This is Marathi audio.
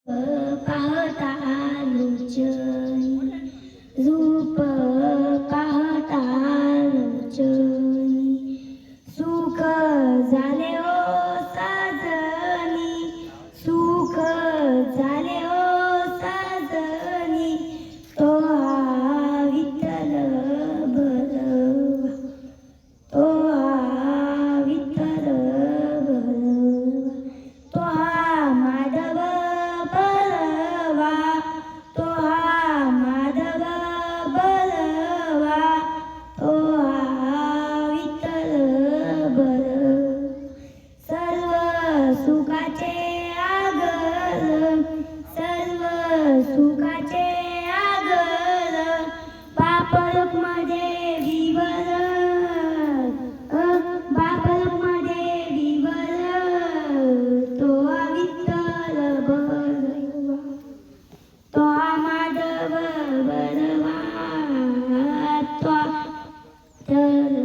पाहता लोचन रूप पाहता लोचनी सुख झाले ओ साजनी सुख झाले ओ साजनी तो हा विठ्ठल भरवा तो हा विठ्ठल भरवा तो हा माधव बलवा तो हा माधव बलवा तो हा विठ्ठल बलवा सर्व सुखाचे आगर सर्व सुखाचे आगर बापरक मध्ये विवर बापरक मध्ये विवर तो हा विठ्ठल बलवा तो हा माधव बलवा तो हा विठ्ठल